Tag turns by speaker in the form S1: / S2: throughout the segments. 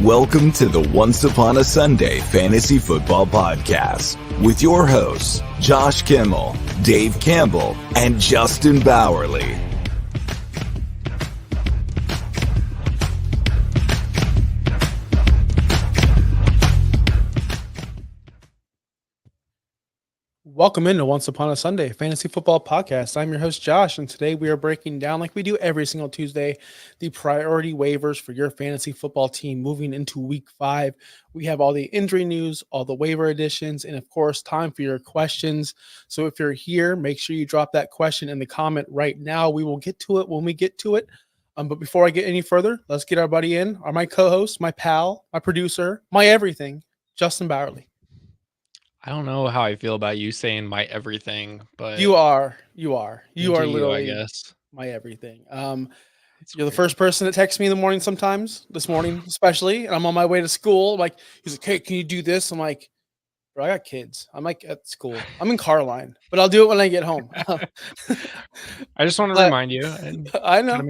S1: Welcome to the Once Upon a Sunday Fantasy Football Podcast with your hosts, Josh Kimmel, Dave Campbell, and Justin Bowerly.
S2: Welcome into Once Upon a Sunday Fantasy Football Podcast. I'm your host, Josh, and today we are breaking down, like we do every single Tuesday, the priority waivers for your fantasy football team moving into Week 5. We have all the injury news, all the waiver additions, and of course, time for your questions. So if you're here, make sure you drop that question in the comment right now. We will get to it when we get to it. But before I get any further, let's get our buddy in, my co-host, my pal, my producer, my everything, Justin Bowerly.
S3: I don't know how I feel about you saying my everything, but
S2: You are literally
S3: I guess.
S2: my everything. You're the first person that texts me in the morning sometimes, this morning especially, and I'm on my way to school. I'm like, he's like, hey, can you do this? I'm like, bro, I got kids. I'm like at school. I'm in Carline, but I'll do it when I get home.
S3: I just want to remind you.
S2: I know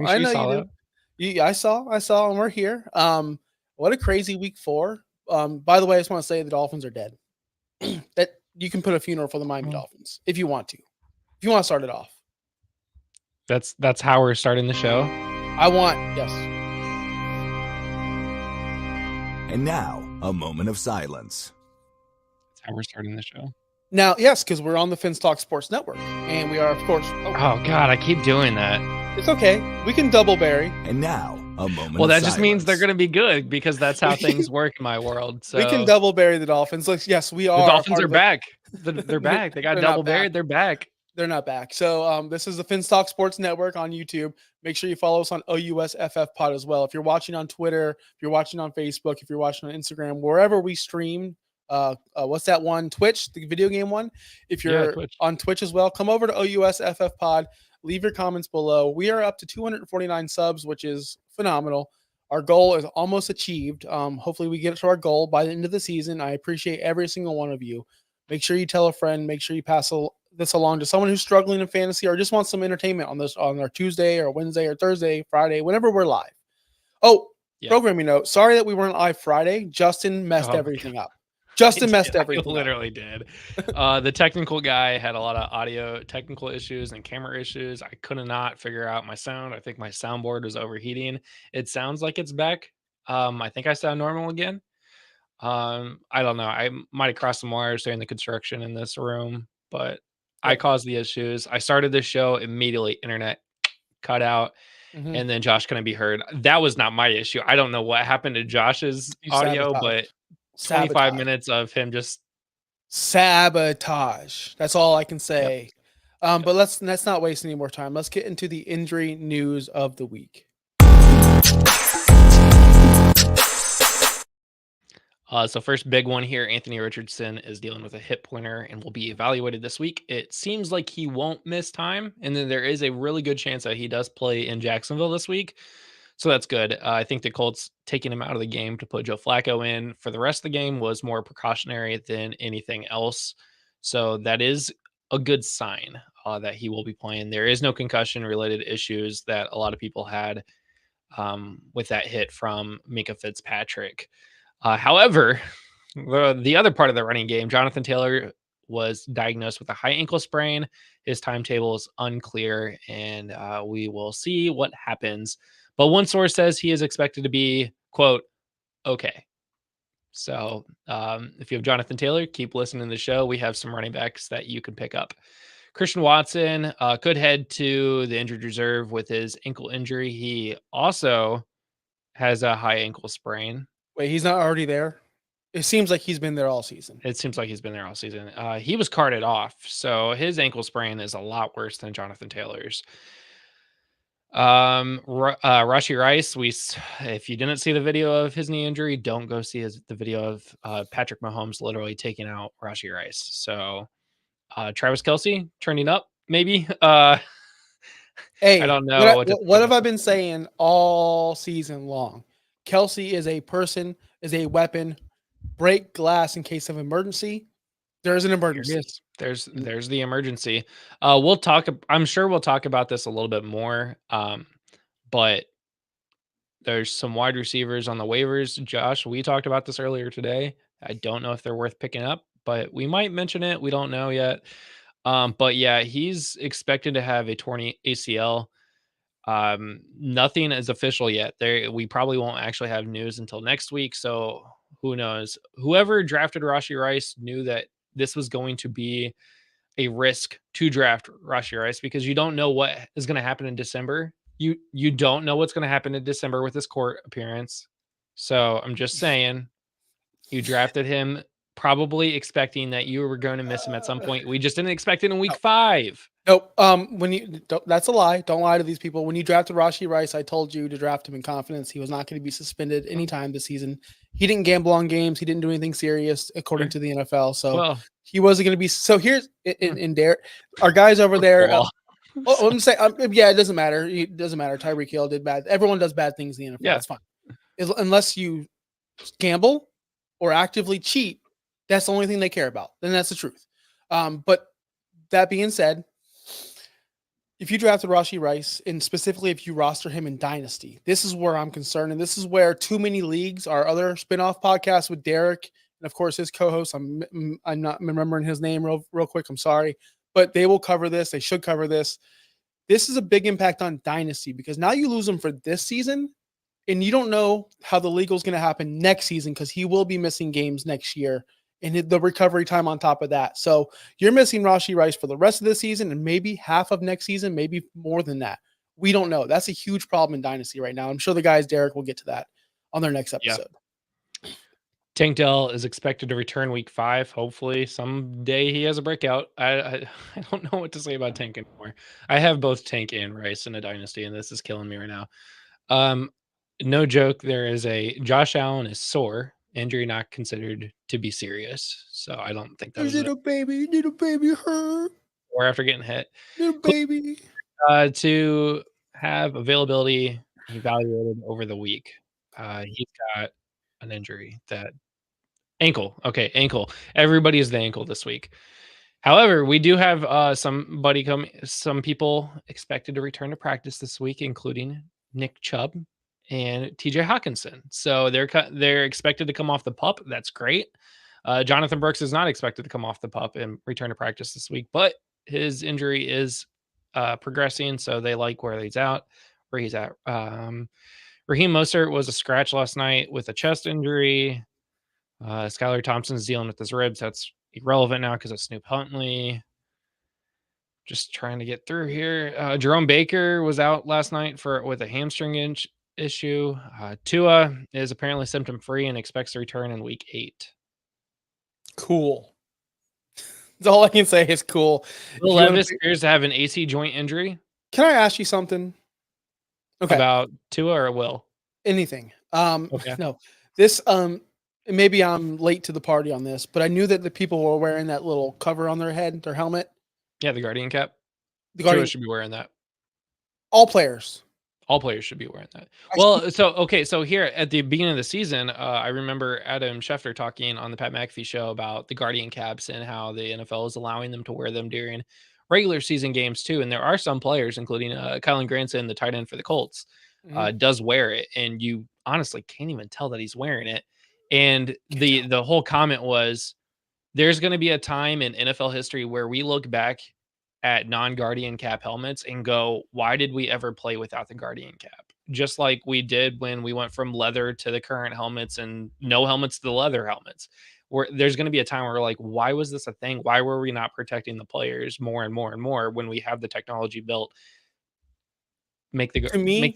S3: You
S2: do. I saw, and we're here. What a crazy week 4. By the way, I just want to say the Dolphins are dead. That you can put a funeral for the Miami Dolphins if you want to. If you want to start it off.
S3: That's how we're starting the show.
S2: Yes.
S1: And now, a moment of silence.
S3: That's how we're starting the show.
S2: Now, yes, because we're on the Finstock Sports Network, and we are, of course.
S3: Oh God, I keep doing that.
S2: It's okay. We can double bury.
S1: And now, a moment of silence.
S3: Well, that just means they're going to be good because that's how things work in my world. So
S2: we can double bury the Dolphins. Look, yes, we are.
S3: The Dolphins are back. They're back. They got double buried. They're back.
S2: They're not back. So this is the Finstock Sports Network on YouTube. Make sure you follow us on OUSFF Pod as well. If you're watching on Twitter, if you're watching on Facebook, if you're watching on Instagram, wherever we stream. What's that one? Twitch, the video game one. If you're on Twitch as well, come over to OUSFF Pod. Leave your comments below. We are up to 249 subs, which is phenomenal. Our goal is almost achieved. Hopefully we get to our goal by the end of the season. I appreciate every single one of you. Make sure you tell a friend. Make sure you pass this along to someone who's struggling in fantasy or just wants some entertainment on our Tuesday or Wednesday or Thursday, Friday, whenever we're live. Programming note. Sorry that we weren't live Friday. Justin messed everything up. Justin messed everything.
S3: Literally did. The technical guy had a lot of audio technical issues and camera issues. I could not figure out my sound. I think my soundboard was overheating. It sounds like it's back. I think I sound normal again. I don't know. I might have crossed some wires during the construction in this room, but I caused the issues. I started this show immediately. Internet cut out. And then Josh couldn't be heard. That was not my issue. I don't know what happened to Josh's audio, but 25 minutes of him just
S2: sabotage. That's all I can say. Yep. But let's not waste any more time. Let's get into the injury news of the week.
S3: So first big one here, Anthony Richardson is dealing with a hip pointer and will be evaluated this week. It seems like he won't miss time, and then there is a really good chance that he does play in Jacksonville this week. So that's good. I think the Colts taking him out of the game to put Joe Flacco in for the rest of the game was more precautionary than anything else. So that is a good sign that he will be playing. There is no concussion-related issues that a lot of people had with that hit from Minka Fitzpatrick. However, the other part of the running game, Jonathan Taylor was diagnosed with a high ankle sprain. His timetable is unclear, and we will see what happens. But one source says he is expected to be, quote, okay. So if you have Jonathan Taylor, keep listening to the show. We have some running backs that you can pick up. Christian Watson could head to the injured reserve with his ankle injury. He also has a high ankle sprain.
S2: Wait, he's not already there? It seems like he's been there all season.
S3: He was carted off, so his ankle sprain is a lot worse than Jonathan Taylor's. Rashee Rice, if you didn't see the video of his knee injury, don't go see the video of Patrick Mahomes literally taking out Rashee Rice. So Travis Kelce turning up, maybe.
S2: Hey,
S3: I don't know.
S2: What have I been saying all season long? Kelce is a person, is a weapon. Break glass in case of emergency. There is an emergency.
S3: There's the emergency. We'll talk. I'm sure we'll talk about this a little bit more. But There's some wide receivers on the waivers. Josh, we talked about this earlier today. I don't know if they're worth picking up, but we might mention it. We don't know yet. But yeah, he's expected to have a torn ACL. Nothing is official yet. We probably won't actually have news until next week. So who knows? Whoever drafted Rashi Rice knew that this was going to be a risk to draft Rashi Rice because you don't know what is going to happen in December. You don't know what's going to happen in December with his court appearance. So I'm just saying, you drafted him probably expecting that you were going to miss him at some point. We just didn't expect it in week 5.
S2: Nope. That's a lie. Don't lie to these people. When you drafted Rashi Rice, I told you to draft him in confidence. He was not going to be suspended anytime this season. He didn't gamble on games. He didn't do anything serious according to the NFL. So he wasn't going to be. So here's in Derek, our guys over there. I'm saying, yeah, it doesn't matter. It doesn't matter. Tyreek Hill did bad. Everyone does bad things in the NFL. Yeah, it's fine. Unless you gamble or actively cheat, that's the only thing they care about. Then that's the truth. But that being said, if you drafted Rashi Rice, and specifically if you roster him in Dynasty, this is where I'm concerned. And this is where Too Many Leagues, our other spinoff podcast with Derek, and of course his co-host, I'm not remembering his name real quick. I'm sorry. But they will cover this. They should cover this. This is a big impact on Dynasty because now you lose him for this season, and you don't know how the legal is going to happen next season because he will be missing games next year and the recovery time on top of that. So you're missing Rashi Rice for the rest of the season and maybe half of next season, maybe more than that. We don't know. That's a huge problem in Dynasty right now. I'm sure the guys, Derek, will get to that on their next episode.
S3: Yeah. Tank Dell is expected to return week 5. Hopefully someday he has a breakout. I don't know what to say about Tank anymore. I have both Tank and Rice in a Dynasty, and this is killing me right now. No joke. There is a Josh Allen is sore. Injury not considered to be serious. So I don't think that was
S2: little baby hurt.
S3: Or after getting hit.
S2: Little baby.
S3: To have availability evaluated over the week. He's got an injury that ankle. Okay, ankle. Everybody is the ankle this week. However, we do have some people expected to return to practice this week, including Nick Chubb and TJ Hawkinson. So they're expected to come off the pup. That's great. Jonathan Brooks is not expected to come off the pup and return to practice this week, but his injury is progressing, so they like where he's at. Raheem Mostert was a scratch last night with a chest injury. Skylar Thompson's dealing with his ribs. That's irrelevant now because of Snoop Huntley. Just trying to get through here. Jerome Baker was out last night with a hamstring issue. Tua is apparently symptom-free and expects to return in week 8.
S2: Cool. That's all I can say is cool.
S3: Will Levis appears to have an AC joint injury.
S2: Can I ask you something? Okay.
S3: About Tua or Will?
S2: Anything.
S3: Okay.
S2: No. This maybe I'm late to the party on this, but I knew that the people were wearing that little cover on their head, their helmet.
S3: Yeah, the Guardian cap. Tua should be wearing that.
S2: All players
S3: should be wearing that. Well, so here at the beginning of the season, I remember Adam Schefter talking on the Pat McAfee show about the Guardian caps and how the NFL is allowing them to wear them during regular season games too. And there are some players, including Kylan Granson, the tight end for the Colts, does wear it, and you honestly can't even tell that he's wearing it. And the whole comment was, there's going to be a time in NFL history where we look back at non-Guardian cap helmets and go, why did we ever play without the Guardian cap? Just like we did when we went from leather to the current helmets and no helmets to the leather helmets. There's going to be a time where we're like, why was this a thing? Why were we not protecting the players more and more and more when we have the technology built? Make the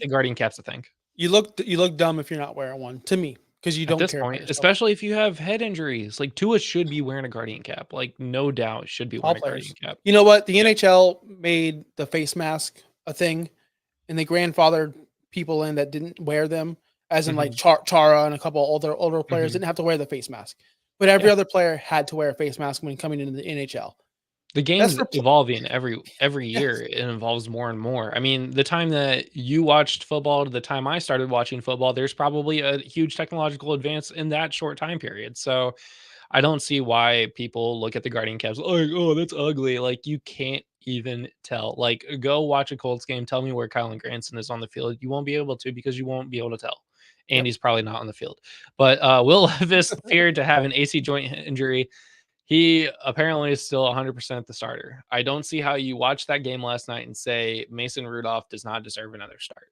S3: Guardian caps a thing.
S2: You look dumb if you're not wearing one, to me. Because you don't care. At this point,
S3: especially if you have head injuries, like Tua should be wearing a Guardian cap. Like, no doubt should be wearing a Guardian cap.
S2: You know what? The NHL made the face mask a thing, and they grandfathered people in that didn't wear them, as in like Chara and a couple older players didn't have to wear the face mask. But every other player had to wear a face mask when coming into the NHL.
S3: The game's evolving every year. It involves more and more. I mean, the time that you watched football to the time I started watching football, there's probably a huge technological advance in that short time period. So I don't see why people look at the Guardian caps like, oh, that's ugly. Like, you can't even tell. Like, go watch a Colts game. Tell me where Kylan Granson is on the field. You won't be able to because you won't be able to tell. And
S2: Yep.
S3: he's probably not on the field. But Will Levis appeared to have an AC joint injury. He apparently is still 100% the starter. I don't see how you watch that game last night and say Mason Rudolph does not deserve another start.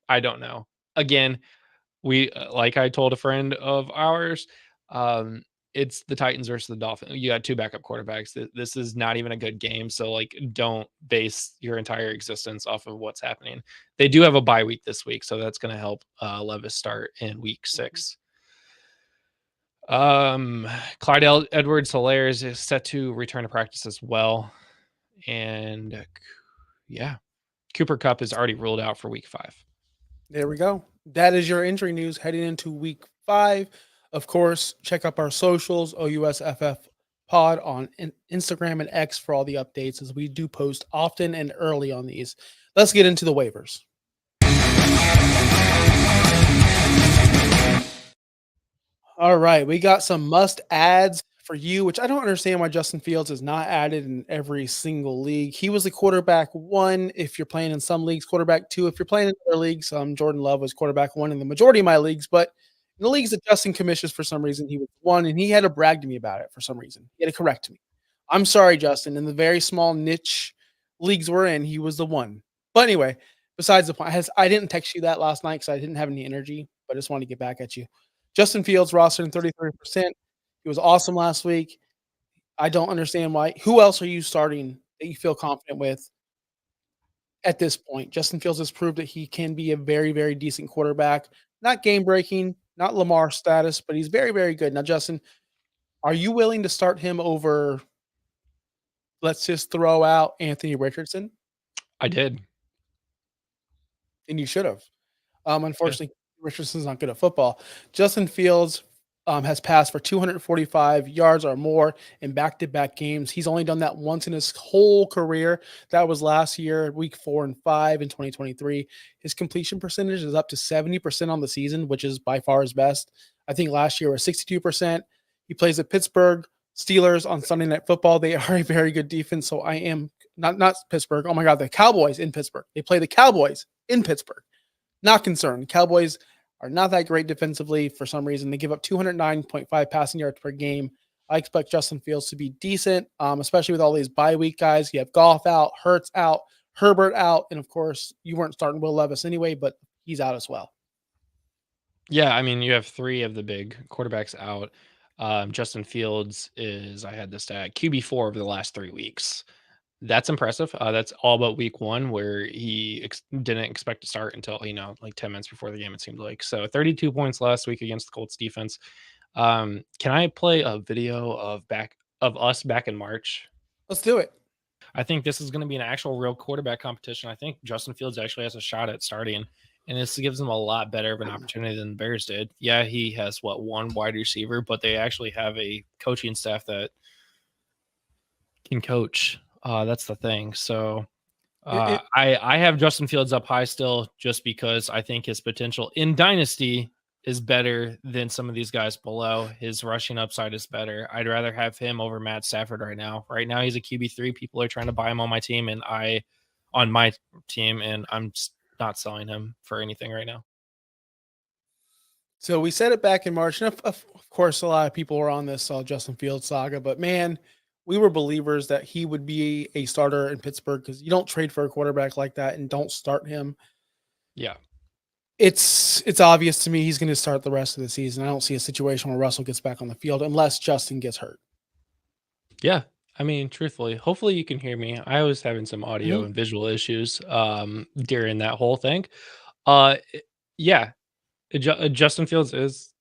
S3: I don't know. Again, we like I told a friend of ours, it's the Titans versus the Dolphins. You got two backup quarterbacks. This is not even a good game. So like, don't base your entire existence off of what's happening. They do have a bye week this week, so that's going to help Levis start in week 6. Clyde Edwards-Helaire is set to return to practice as well. And yeah, Cooper Kupp is already ruled out for week 5.
S2: There we go. That is your injury news heading into week 5. Of course, check up our socials, OUSFF Pod on Instagram and X for all the updates, as we do post often and early on these. Let's get into the waivers. All right, we got some must adds for you, which I don't understand why Justin Fields is not added in every single league. He was the quarterback 1 if you're playing in some leagues, quarterback 2 if you're playing in other leagues. Jordan Love was quarterback 1 in the majority of my leagues, but in the leagues that Justin commissions, for some reason, he was 1, and he had to brag to me about it for some reason. He had to correct me. I'm sorry, Justin. In the very small niche leagues we're in, he was the 1. But anyway, besides the point, I didn't text you that last night because I didn't have any energy, but I just wanted to get back at you. Justin Fields rostered in 33%. He was awesome last week. I don't understand why. Who else are you starting that you feel confident with at this point? Justin Fields has proved that he can be a very, very decent quarterback. Not game-breaking, not Lamar status, but he's very, very good. Now, Justin, are you willing to start him over, let's just throw out Anthony Richardson?
S3: I did.
S2: And you should have. Unfortunately, Richardson's not good at football. Justin Fields has passed for 245 yards or more in back-to-back games. He's only done that once in his whole career. That was last year, week 4 and 5 in 2023. His completion percentage is up to 70% on the season, which is by far his best. I think last year was 62%. He plays at Pittsburgh Steelers on Sunday Night Football. They are a very good defense, so I am not Pittsburgh. Oh my God, the Cowboys in Pittsburgh. They play the Cowboys in Pittsburgh. Not concerned. Cowboys are not that great defensively for some reason. They give up 209.5 passing yards per game. I expect Justin Fields to be decent, especially with all these bye week guys. You have Goff out, Hurts out, Herbert out, and of course, you weren't starting Will Levis anyway, but he's out as well.
S3: Yeah, I mean, you have 3 of the big quarterbacks out. Justin Fields is, I had this stat, QB4 over the last 3 weeks. That's impressive. That's all but week 1, where he didn't expect to start until, like 10 minutes before the game, it seemed like. So 32 points last week against the Colts defense. Can I play a video of us back in March?
S2: Let's do it.
S3: I think this is going to be an actual real quarterback competition. I think Justin Fields actually has a shot at starting, and this gives him a lot better of an opportunity than the Bears did. Yeah, he has, 1 wide receiver, but they actually have a coaching staff that can coach. That's the thing. So I have Justin Fields up high still, just because I think his potential in Dynasty is better than some of these guys below. His rushing upside is better. I'd rather have him over Matt Stafford right now. Right now, he's a QB3. People are trying to buy him on my team, and I'm not selling him for anything right now.
S2: So we said it back in March, and of course, a lot of people were on this Justin Fields saga, but man, we were believers that he would be a starter in Pittsburgh, because you don't trade for a quarterback like that and don't start him.
S3: Yeah.
S2: It's obvious to me he's going to start the rest of the season. I don't see a situation where Russell gets back on the field unless Justin gets hurt.
S3: Yeah. I mean, truthfully, hopefully you can hear me. I was having some audio and visual issues during that whole thing. Yeah. Justin Fields is,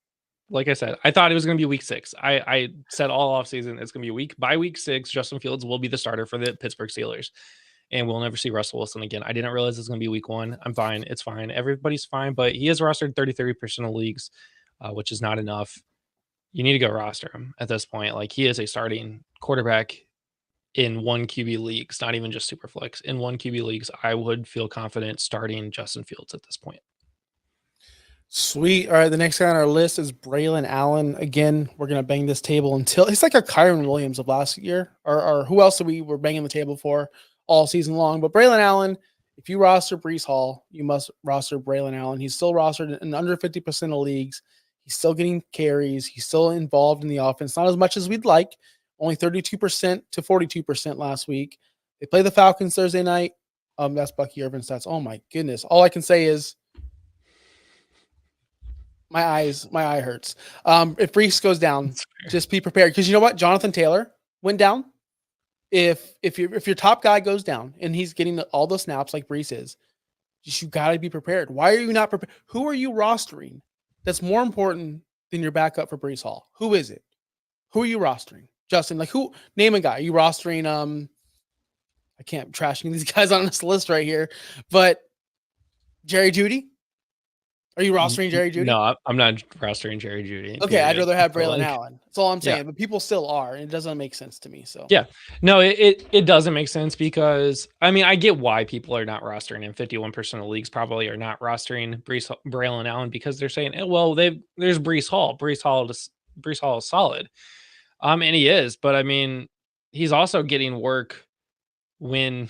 S3: like I said, I thought it was going to be week 6. I said all off season it's going to be by week 6, Justin Fields will be the starter for the Pittsburgh Steelers, and we'll never see Russell Wilson again. I didn't realize it's going to be week 1. I'm fine. It's fine. Everybody's fine, but he is rostered 33% of leagues, which is not enough. You need to go roster him at this point. Like, he is a starting quarterback in 1 QB leagues, not even just super flex. In 1 QB leagues, I would feel confident starting Justin Fields at this point.
S2: Sweet. All right, the next guy on our list is Braylon Allen. Again, we're going to bang this table until it's like a Kyron Williams of last year, or who else we were banging the table for all season long. But Braylon Allen, if you roster Breece Hall, you must roster Braylon Allen. He's still rostered in under 50% of leagues. He's still getting carries. He's still involved in the offense, not as much as we'd like. Only 32% to 42% last week. They play the Falcons Thursday night. That's Bucky Irvin stats. Oh my goodness. All I can say is my eye hurts. If Breece goes down, just be prepared. Because you know what? Jonathan Taylor went down. If your top guy goes down and he's getting all the snaps like Breece is, you got to be prepared. Why are you not prepared? Who are you rostering that's more important than your backup for Breece Hall? Who is it? Who are you rostering? Justin, like who? Name a guy. Are you rostering I can't trashing these guys on this list right here, but Jerry Jeudy? Are you rostering Jerry Jeudy?
S3: No, I'm not rostering Jerry Jeudy.
S2: Okay, I'd rather have Braylon
S3: like,
S2: Allen. That's all I'm saying.
S3: Yeah.
S2: But people still are, and it doesn't make sense to me. So
S3: yeah, no, it doesn't make sense because I mean I get why people are not rostering him. 51% of leagues probably are not rostering Braylon Allen because they're saying, well, there's Breece Hall. Breece Hall is solid. And he is, but I mean, he's also getting work when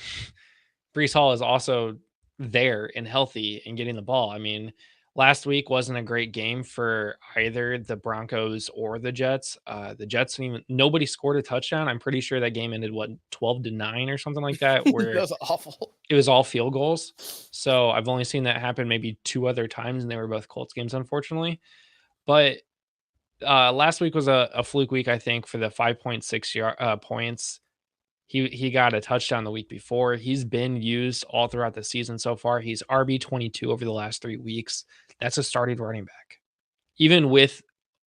S3: Breece Hall is also there and healthy and getting the ball. I mean, last week wasn't a great game for either the Broncos or the Jets. The Jets nobody scored a touchdown. I'm pretty sure that game ended 12-9 or something like that, where
S2: that was awful.
S3: It was all field goals. So I've only seen that happen maybe 2 other times, and they were both Colts games, unfortunately. But last week was a fluke week, I think, for the 5.6 points. He got a touchdown the week before. He's been used all throughout the season so far. He's RB22 over the last 3 weeks. That's a starting running back. Even with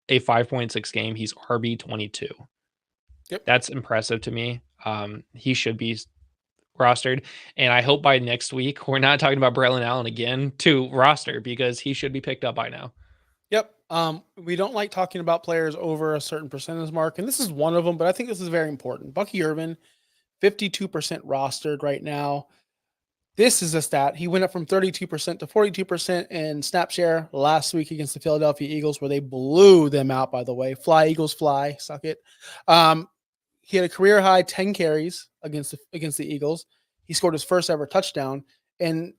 S3: a 5.6 game, he's RB22.
S2: Yep.
S3: That's impressive to me. He should be rostered. And I hope by next week, we're not talking about Braylon Allen again to roster because he should be picked up by now.
S2: Yep. We don't like talking about players over a certain percentage mark, and this is one of them, but I think this is very important. Bucky Irvin, 52% rostered right now. This is a stat. He went up from 32% to 42% in snap share last week against the Philadelphia Eagles, where they blew them out, by the way. Fly, Eagles, fly. Suck it. He had a career high 10 carries against the Eagles. He scored his first ever touchdown, and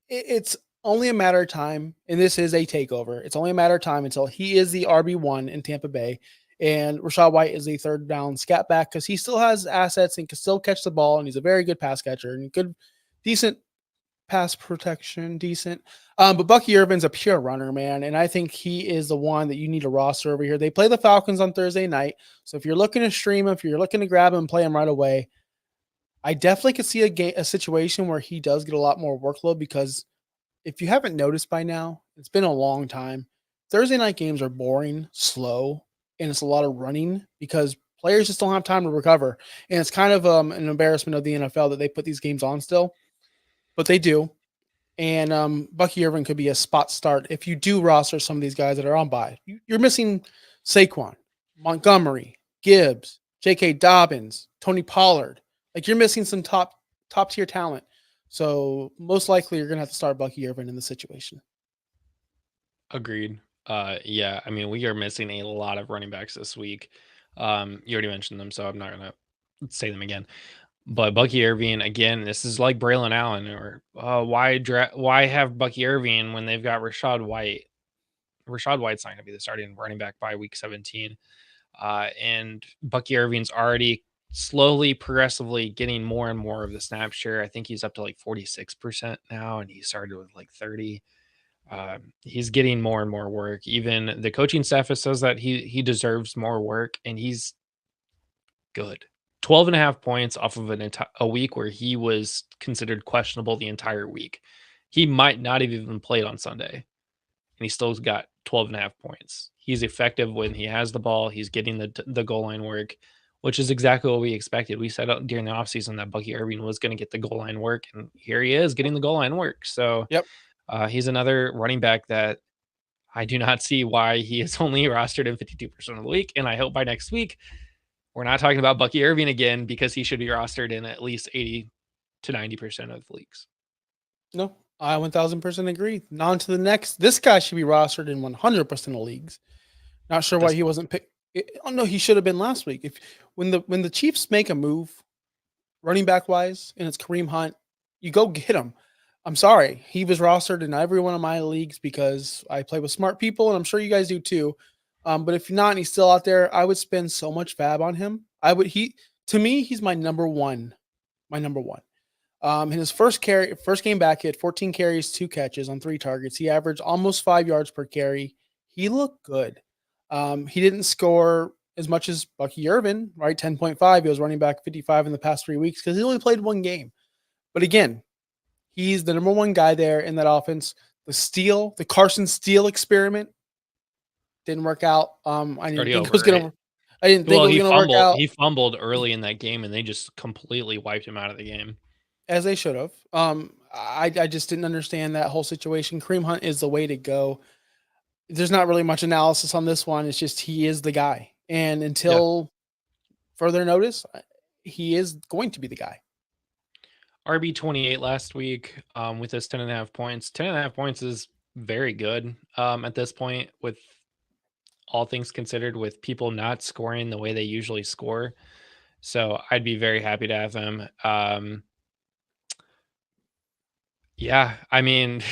S2: it's only a matter of time, and this is a takeover. It's only a matter of time until he is the RB1 in Tampa Bay, and Rachaad White is the third down scat back because he still has assets and can still catch the ball, and he's a very good pass catcher and decent pass protection, decent. But Bucky Irvin's a pure runner, man, and I think he is the one that you need to roster over here. They play the Falcons on Thursday night, so if you're looking to stream him, if you're looking to grab him and play him right away, I definitely could see a situation where he does get a lot more workload because if you haven't noticed by now, it's been a long time. Thursday night games are boring, slow, and it's a lot of running because players just don't have time to recover. And it's kind of an embarrassment of the NFL that they put these games on still, but they do. And Bucky Irvin could be a spot start if you do roster some of these guys that are on bye. You're missing Saquon, Montgomery, Gibbs, J.K. Dobbins, Tony Pollard. Like you're missing some top tier talent. So most likely you're going to have to start Bucky Irvin in the situation.
S3: Agreed. Yeah, I mean, we are missing a lot of running backs this week. You already mentioned them, so I'm not going to say them again. But Bucky Irvin, again, this is like Braylon Allen, or why have Bucky Irvin when they've got Rachaad White? Rachaad White's not going to be the starting running back by week 17. And Bucky Irvin's already slowly, progressively getting more and more of the snap share. I think he's up to like 46% now, and he started with like 30. He's getting more and more work. Even the coaching staff says that he deserves more work, and he's good. 12.5 points off of a week where he was considered questionable the entire week. He might not have even played on Sunday, and he still got 12.5 points. He's effective when he has the ball. He's getting the goal line work, which is exactly what we expected. We said during the offseason that Bucky Irvin was going to get the goal line work, and here he is getting the goal line work. So
S2: yep.
S3: He's another running back that I do not see why he is only rostered in 52% of the week. And I hope by next week, we're not talking about Bucky Irvin again because he should be rostered in at least 80 to 90% of leagues.
S2: No, I 1000% agree. On to the next. This guy should be rostered in 100% of leagues. Not sure why he wasn't picked. Oh no, he should have been last week. When the Chiefs make a move, running back wise, and it's Kareem Hunt. You go get him. I'm sorry. He was rostered in every one of my leagues because I play with smart people, and I'm sure you guys do too. But if not, and he's still out there, I would spend so much fab on him. To me, he's my number one. My number one. In his first game back, he had 14 carries, 2 catches on 3 targets. He averaged almost 5 yards per carry. He looked good. He didn't score as much as Bucky Irvin, right? 10.5. He was running back 55 in the past 3 weeks because he only played 1 game. But again, he's the number 1 guy there in that offense. The Carson Steele experiment didn't work out. I didn't think it was going to work out.
S3: He fumbled early in that game, and they just completely wiped him out of the game.
S2: As they should have. I just didn't understand that whole situation. Kareem Hunt is the way to go. There's not really much analysis on this one. It's just he is the guy. And until further notice, he is going to be the guy.
S3: RB28 last week with his 10.5 points. 10.5 points is very good at this point, with all things considered, with people not scoring the way they usually score. So I'd be very happy to have him. Yeah, I mean,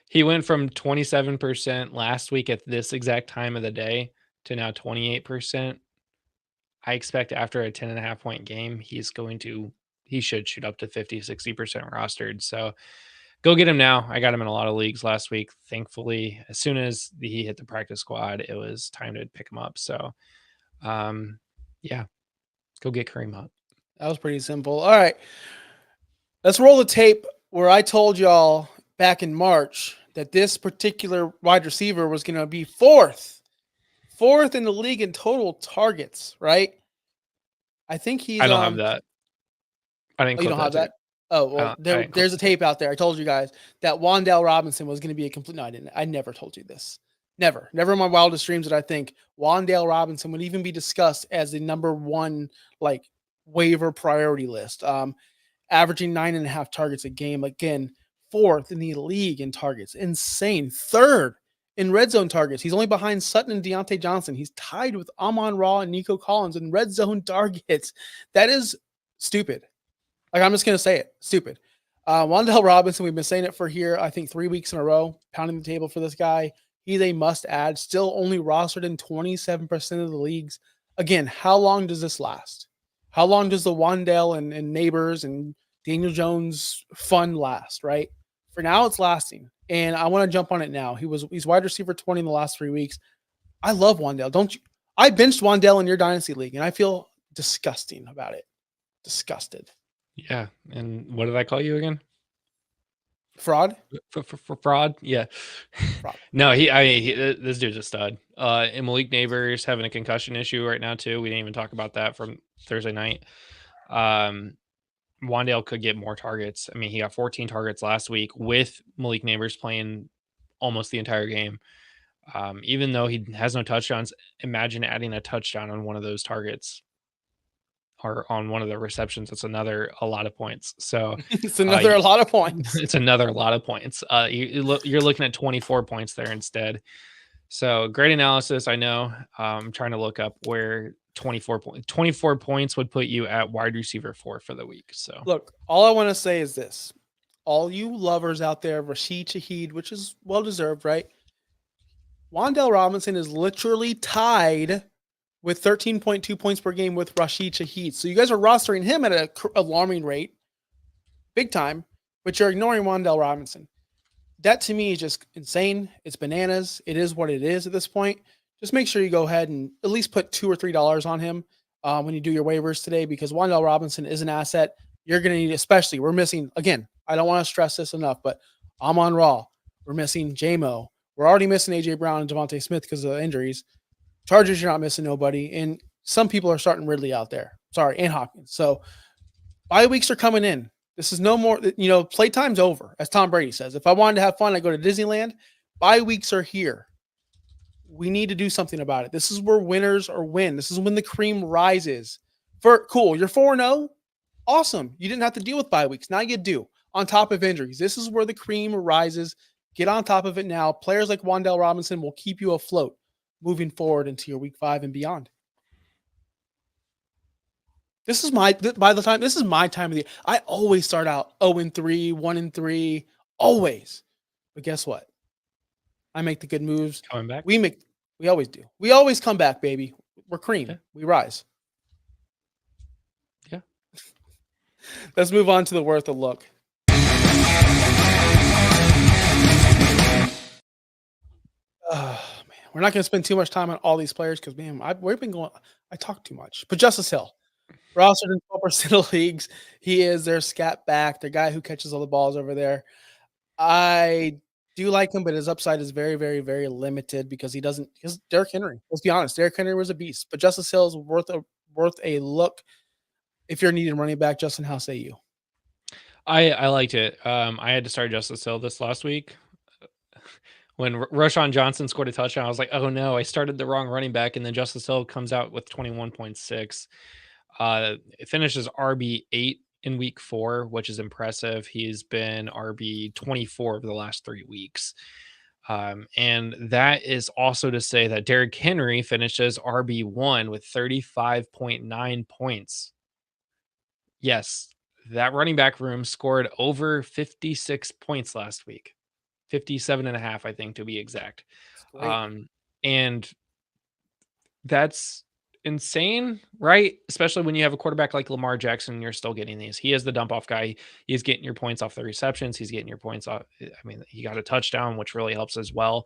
S3: he went from 27% last week at this exact time of the day to now 28%. I expect after a 10.5 point game, he should shoot up to 50, 60% rostered. So go get him now. I got him in a lot of leagues last week. Thankfully, as soon as he hit the practice squad, it was time to pick him up. So, yeah, go get Kareem Hunt.
S2: That was pretty simple. All right. Let's roll the tape where I told y'all back in March that this particular wide receiver was going to be fourth in the league in total targets, right? I think he's.
S3: I don't have that. I didn't.
S2: You don't have that. Oh well, there's a tape out there. I told you guys that Wan'Dale Robinson was going to be a complete. No, I didn't. I never told you this. Never in my wildest dreams did I think Wan'Dale Robinson would even be discussed as the number 1 waiver priority list. Averaging 9.5 targets a game. Again, 4th in the league in targets. Insane. 3rd in red zone targets. He's only behind Sutton and Deontay Johnson. He's tied with Amon-Ra and Nico Collins in red zone targets. That is stupid. I'm just going to say it. Stupid. Wan'Dale Robinson, we've been saying it for here, I think 3 weeks in a row, pounding the table for this guy. He's a must add. Still only rostered in 27% of the leagues. Again, how long does this last? How long does the Wan'Dale and Neighbors and Daniel Jones fun last, right? For now, it's lasting. And I want to jump on it now. He's wide receiver 20 in the last 3 weeks. I love Wan'Dale. Don't you? I benched Wan'Dale in your dynasty league, and I feel disgusting about it. Disgusted.
S3: Yeah. And what did I call you again?
S2: Fraud?
S3: For fraud? Yeah. Fraud. No, this dude's a stud. And Malik Neighbors having a concussion issue right now too. We didn't even talk about that from Thursday night. Wan'Dale could get more targets. I mean, he got 14 targets last week with Malik Neighbors playing almost the entire game. Even though he has no touchdowns, imagine adding a touchdown on one of those targets or on one of the receptions. It's a lot of points. So
S2: it's a lot of points.
S3: It's another lot of points. You're looking at 24 points there instead. So great analysis. I know. I'm trying to look up where 24 points would put you at wide receiver 4 for the week. So
S2: look, all I want to say is this. All you lovers out there, Rashid Shaheed, which is well-deserved, right? Wan'Dale Robinson is literally tied with 13.2 points per game with Rashid Shaheed. So you guys are rostering him at an alarming rate, big time, but you're ignoring Wan'Dale Robinson. That to me is just insane. It's bananas. It is what it is at this point. Just make sure you go ahead and at least put $2 or $3 on him when you do your waivers today, because Wan'Dale Robinson is an asset. You're going to need, especially, we're missing, again, I don't want to stress this enough, but Amon-Ra, we're missing J-Mo. We're already missing A.J. Brown and Devontae Smith because of injuries. Chargers, you're not missing nobody. And some people are starting Ridley out there. Sorry, and Hopkins. So bye weeks are coming in. This is no more, playtime's over, as Tom Brady says. If I wanted to have fun, I go to Disneyland. Bye weeks are here. We need to do something about it. This is where winners are win. This is when the cream rises. Cool, you're 4-0. Awesome. You didn't have to deal with bye weeks. Now you do. On top of injuries. This is where the cream rises. Get on top of it now. Players like Wan'Dale Robinson will keep you afloat moving forward into your week 5 and beyond. This is my this is my time of the year. I always start out 0-3, 1-3, always. But guess what? I make the good moves.
S3: Coming back.
S2: We always do. We always come back, baby. We're cream.
S3: Yeah.
S2: We rise.
S3: Yeah.
S2: Let's move on to the worth a look. Oh, man. We're not going to spend too much time on all these players because, man, I talk too much. But Justice Hill, rostered in 12% of leagues. He is their scat back, the guy who catches all the balls over there. I do like him, but his upside is very, very, very limited because because Derrick Henry. Let's be honest, Derrick Henry was a beast, but Justice Hill is worth a look. If you're needing running back, Justin, how say you?
S3: I liked it. I had to start Justice Hill this last week. When Roshan Johnson scored a touchdown, I was like, oh no, I started the wrong running back. And then Justice Hill comes out with 21.6. It finishes RB8 in week 4, which is impressive. He's been RB 24 over the last 3 weeks. And that is also to say that Derrick Henry finishes RB1 with 35.9 points. Yes, that running back room scored over 56 points last week. 57.5, I think, to be exact. And that's insane, right? Especially when you have a quarterback like Lamar Jackson and you're still getting these. He is the dump off guy. He's getting your points off the receptions. He's getting your points off. I mean, he got a touchdown, which really helps as well.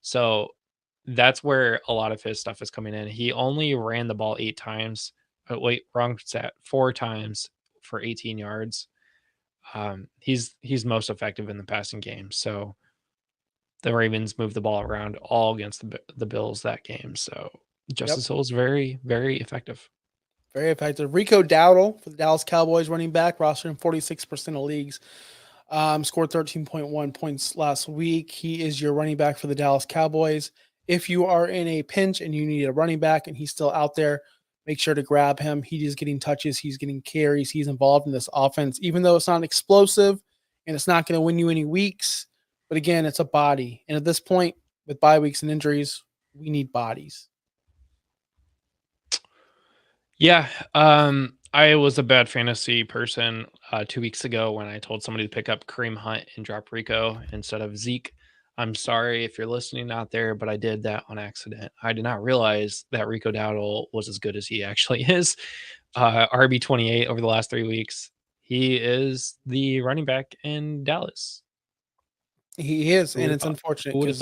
S3: So that's where a lot of his stuff is coming in. He only ran the ball 8 times. Wait, wrong stat. 4 times for 18 yards. He's most effective in the passing game. So the Ravens moved the ball around all against the Bills that game. So Justice Hill is very, very effective.
S2: Very effective. Rico Dowdle for the Dallas Cowboys running back, rostered in 46% of leagues. Scored 13.1 points last week. He is your running back for the Dallas Cowboys. If you are in a pinch and you need a running back and he's still out there, make sure to grab him. He is getting touches. He's getting carries. He's involved in this offense, even though it's not explosive and it's not going to win you any weeks. But again, it's a body. And at this point, with bye weeks and injuries, we need bodies.
S3: Yeah. I was a bad fantasy person 2 weeks ago when I told somebody to pick up Kareem Hunt and drop Rico instead of Zeke. I'm sorry if you're listening out there, but I did that on accident. I did not realize that Rico Dowdle was as good as he actually is. RB28 over the last 3 weeks. He is the running back in Dallas.
S2: He is, and it's unfortunate because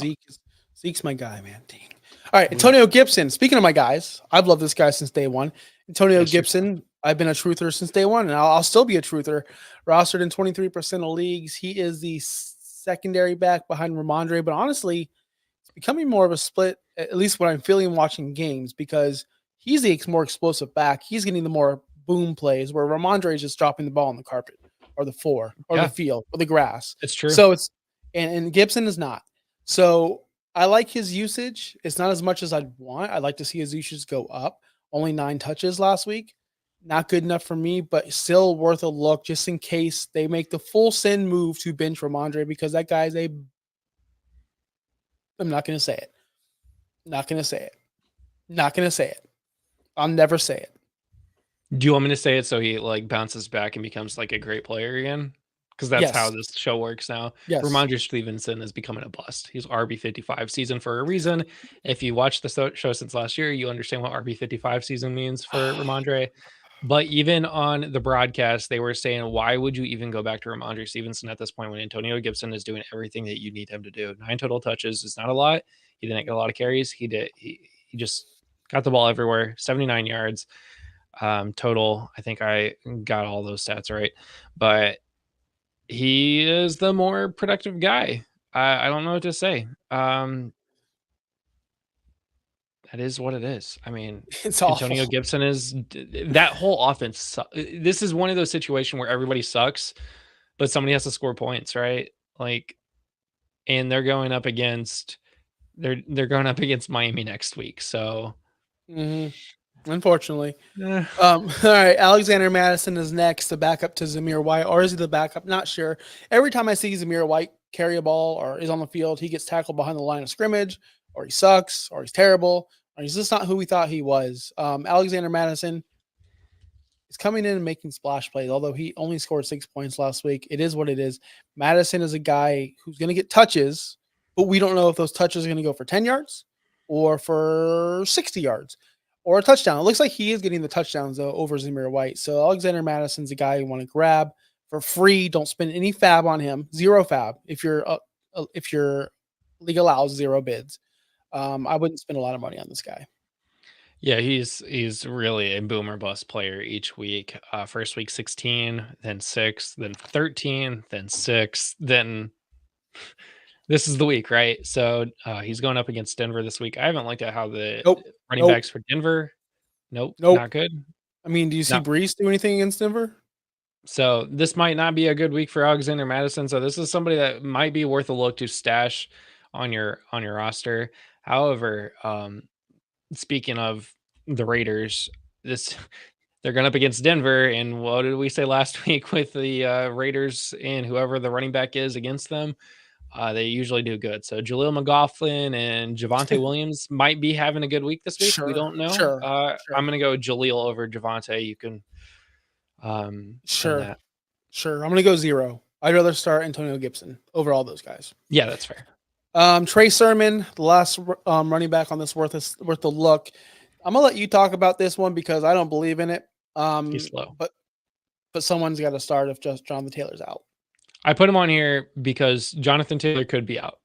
S2: Zeke's my guy, man. Dang. All right, Antonio Gibson. Speaking of my guys, I've loved this guy since day one. Antonio Gibson, I've been a truther since day one, and I'll still be a truther. Rostered in 23% of leagues. He is the secondary back behind Ramondre, but honestly, it's becoming more of a split, at least what I'm feeling watching games, because he's the more explosive back. He's getting the more boom plays, where Ramondre is just dropping the ball on the carpet or the floor or the field or the grass.
S3: It's true.
S2: So it's and Gibson is not. So I like his usage. It's not as much as I'd want. I'd like to see his usage go up. Only 9 touches last week. Not good enough for me, but still worth a look just in case they make the full send move to bench Ramondre, because that guy's I'm not going to say it. Not going to say it. Not going to say it. I'll never say it.
S3: Do you want me to say it so he like bounces back and becomes like a great player again? Because that's how this show works now.
S2: Yes.
S3: Ramondre Stevenson is becoming a bust. He's RB55 season for a reason. If you watch the show since last year, you understand what RB55 season means for Ramondre. But even on the broadcast, they were saying, why would you even go back to Ramondre Stevenson at this point when Antonio Gibson is doing everything that you need him to do? 9 total touches is not a lot. He didn't get a lot of carries. He just got the ball everywhere. 79 yards total. I think I got all those stats right. But he is the more productive guy. I don't know what to say. That is what it is. I mean,
S2: it's
S3: Antonio
S2: awful.
S3: Gibson is that whole offense. This is one of those situations where everybody sucks, but somebody has to score points, right? Like, and they're going up against Miami next week. So,
S2: unfortunately, all right. Alexander Madison is next, the backup to Zamir White, or is he the backup? Not sure. Every time I see Zamir White carry a ball or is on the field, he gets tackled behind the line of scrimmage, or he sucks, or he's terrible, or he's just not who we thought he was. Alexander Madison, is coming in and making splash plays. Although he only scored 6 points last week, it is what it is. Madison is a guy who's going to get touches, but we don't know if those touches are going to go for 10 yards or for 60 yards or a touchdown. It looks like he is getting the touchdowns though over Zamir White. So Alexander Madison's a guy you want to grab for free. Don't spend any fab on him. 0 fab if your league allows 0 bids. I wouldn't spend a lot of money on this guy.
S3: Yeah, he's really a boomer bust player each week. First week 16, then 6, then 13, then 6, then this is the week, right? So he's going up against Denver this week. I haven't looked at how the
S2: Nope.
S3: running
S2: Nope.
S3: backs for Denver. Nope,
S2: Nope.
S3: not good.
S2: I mean, do you see
S3: No.
S2: Brees do anything against Denver?
S3: So this might not be a good week for Alexander Madison. So this is somebody that might be worth a look to stash on your roster. However, speaking of the Raiders, this they're going up against Denver, and what did we say last week with the Raiders and whoever the running back is against them? They usually do good. So Jaleel McLaughlin and Javonte Williams might be having a good week this week. We don't know.
S2: Sure.
S3: I'm going to go Jaleel over Javonte. You can
S2: Sure.
S3: that.
S2: Sure. I'm going to go 0. I'd rather start Antonio Gibson over all those guys.
S3: Yeah, that's fair.
S2: Trey Sermon, the last running back on this worth a look. I'm gonna let you talk about this one because I don't believe in it.
S3: He's slow,
S2: but someone's got to start if just Jonathan Taylor's out.
S3: I put him on here because Jonathan Taylor could be out.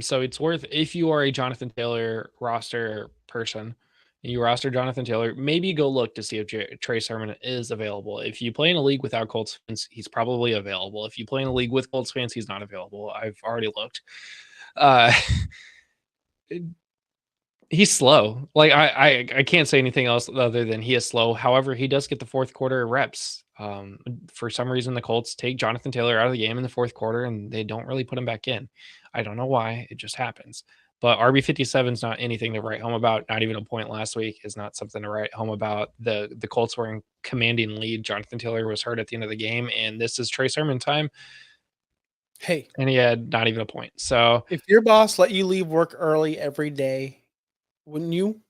S3: So it's worth, if you are a Jonathan Taylor roster person, you roster Jonathan Taylor, maybe go look to see if Trey Sermon is available. If you play in a league without Colts fans, he's probably available. If you play in a league with Colts fans, he's not available. I've already looked. He's slow. Like I can't say anything else other than he is slow. However, he does get the fourth quarter reps. For some reason, the Colts take Jonathan Taylor out of the game in the fourth quarter and they don't really put him back in. I don't know why. It just happens. But RB57 is not anything to write home about. Not even a point last week is not something to write home about. The Colts were in commanding lead. Jonathan Taylor was hurt at the end of the game, and this is Trey Sermon time.
S2: Hey,
S3: and he had not even a point. So
S2: if your boss let you leave work early every day, wouldn't you?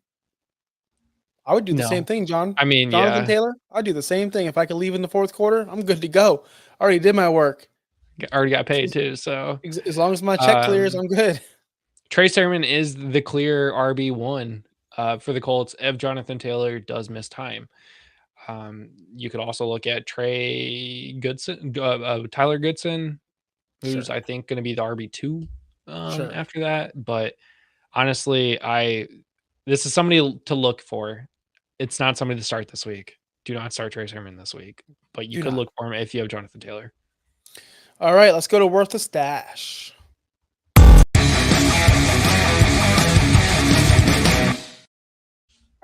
S2: I would do the same thing, John.
S3: I mean,
S2: Jonathan Taylor, I'd do the same thing. If I could leave in the fourth quarter, I'm good to go. I already did my work.
S3: Already got paid too. So
S2: as long as my check clears, I'm good.
S3: Trey Sermon is the clear RB1 for the Colts if Jonathan Taylor does miss time. You could also look at Tyler Goodson, who's I think going to be the RB2 after that. But honestly, this is somebody to look for. It's not somebody to start this week. Do not start Trey Sermon this week, but you could look for him if you have Jonathan Taylor.
S2: All right, let's go to Worth a Stash.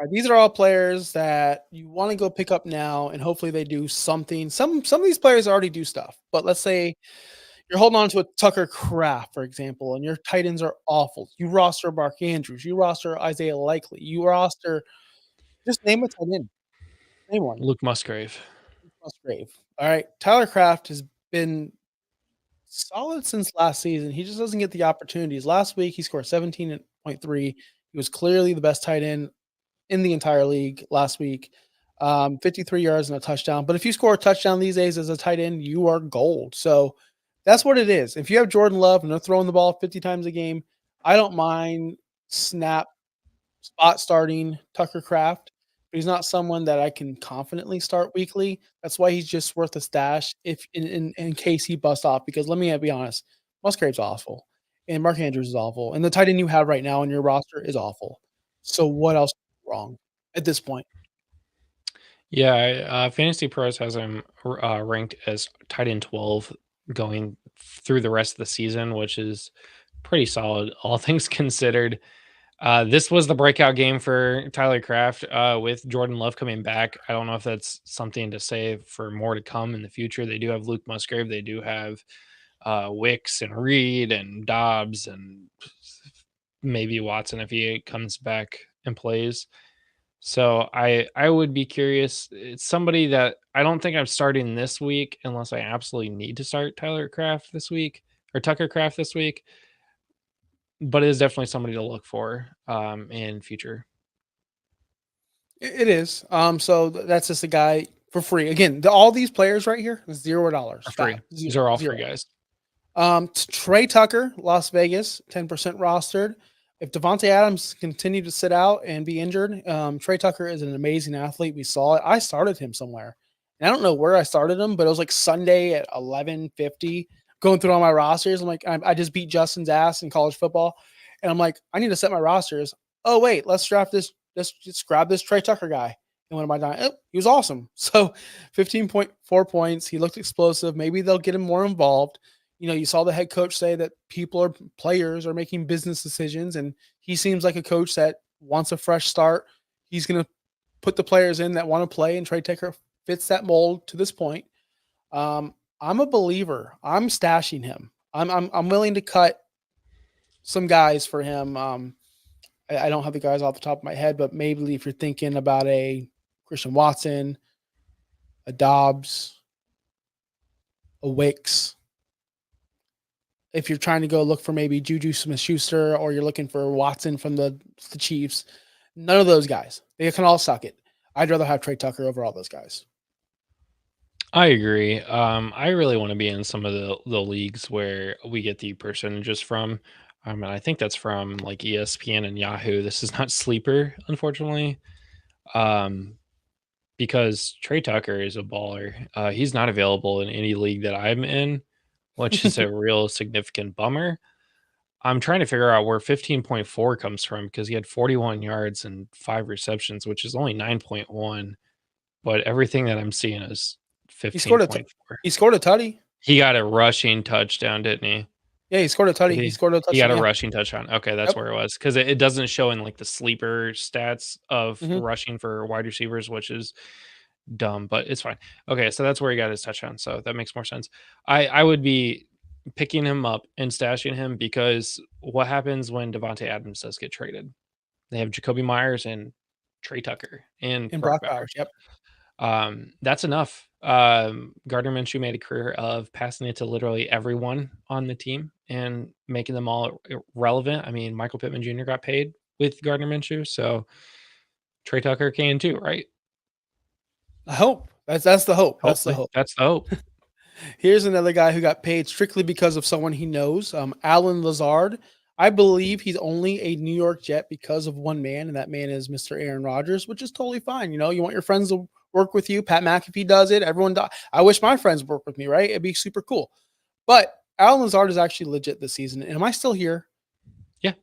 S2: All right, these are all players that you want to go pick up now, and hopefully they do something. Some of these players already do stuff, but let's say you're holding on to a Tucker Kraft, for example, and your tight ends are awful. You roster Mark Andrews, you roster Isaiah Likely, you roster just name a tight end. Name one.
S3: Luke Musgrave.
S2: All right, Tyler Kraft has been solid since last season. He just doesn't get the opportunities. Last week he scored 17.3. He was clearly the best tight end in the entire league last week. 53 yards and a touchdown. But if you score a touchdown these days as a tight end, you are gold. So that's what it is. If you have Jordan Love and they're throwing the ball 50 times a game, I don't mind spot starting Tucker Kraft. But he's not someone that I can confidently start weekly. That's why he's just worth a stash if in case he busts off. Because let me be honest, Musgrave's awful, and Mark Andrews is awful, and the tight end you have right now in your roster is awful. So what else is wrong at this point?
S3: Yeah, Fantasy Pros has him ranked as tight end 12 going through the rest of the season, which is pretty solid, all things considered. This was the breakout game for Tyler Kraft with Jordan Love coming back. I don't know if that's something to say for more to come in the future. They do have Luke Musgrave. They do have Wicks and Reed and Dobbs and maybe Watson if he comes back and plays. So I would be curious. It's somebody that I don't think I'm starting this week unless I absolutely need to start Tyler Kraft this week or Tucker Kraft this week. But it is definitely somebody to look for in future.
S2: It is. So that's just a guy. for free. Again, all these players right here, $0.
S3: For free.
S2: Stop.
S3: These are all
S2: Zero.
S3: free guys.
S2: Trey Tucker, Las Vegas, 10% rostered. If Devontae Adams continue to sit out and be injured, Trey Tucker is an amazing athlete. We saw it. I started him somewhere. And I don't know where I started him, but it was like Sunday at 11:50, going through all my rosters. I'm like, I just beat Justin's ass in college football. And I'm like, I need to set my rosters. Oh, wait, let's draft this. Let's just grab this Trey Tucker guy. And what am I doing? Oh, he was awesome. So 15.4 points. He looked explosive. Maybe they'll get him more involved. You saw the head coach say that players are making business decisions, and he seems like a coach that wants a fresh start. He's going to put the players in that want to play, and Trey Tucker fits that mold to this point. I'm a believer. I'm stashing him. I'm willing to cut some guys for him. I don't have the guys off the top of my head, but maybe if you're thinking about a Christian Watson, a Dobbs, a Wicks, if you're trying to go look for maybe Juju Smith-Schuster, or you're looking for Watson from the Chiefs, none of those guys. They can all suck it. I'd rather have Trey Tucker over all those guys.
S3: I agree. I really want to be in some of the leagues where we get the percentages from. And I think that's from like ESPN and Yahoo. This is not Sleeper, unfortunately. Because Trey Tucker is a baller. He's not available in any league that I'm in, which is a real significant bummer. I'm trying to figure out where 15.4 comes from, because he had 41 yards and 5 receptions, which is only 9.1. But everything that I'm seeing is 15.4.
S2: He scored a tutty.
S3: He got a rushing touchdown, didn't he?
S2: Yeah, he scored a tutty. He scored a touchdown.
S3: He got a rushing touchdown. Okay, that's where it was, because it doesn't show in like the sleeper stats of rushing for wide receivers, which is dumb, but it's fine. Okay, so that's where he got his touchdown. So that makes more sense. I would be picking him up and stashing him, because what happens when Devontae Adams does get traded? They have Jacoby Myers and Trey Tucker and Brock Bowers.
S2: Yep.
S3: That's enough. Gardner Minshew made a career of passing it to literally everyone on the team and making them all relevant. I mean, Michael Pittman Jr. got paid with Gardner Minshew, so Trey Tucker can too, right?
S2: I hope. That's the hope. That's the hope.
S3: That's the hope.
S2: Here's another guy who got paid strictly because of someone he knows, Allen Lazard. I believe he's only a New York Jet because of one man, and that man is Mr. Aaron Rodgers, which is totally fine. You want your friends to work with you. Pat McAfee does it. Everyone does. I wish my friends work with me, right? It'd be super cool. But Allen Lazard is actually legit this season. Am I still here?
S3: Yeah.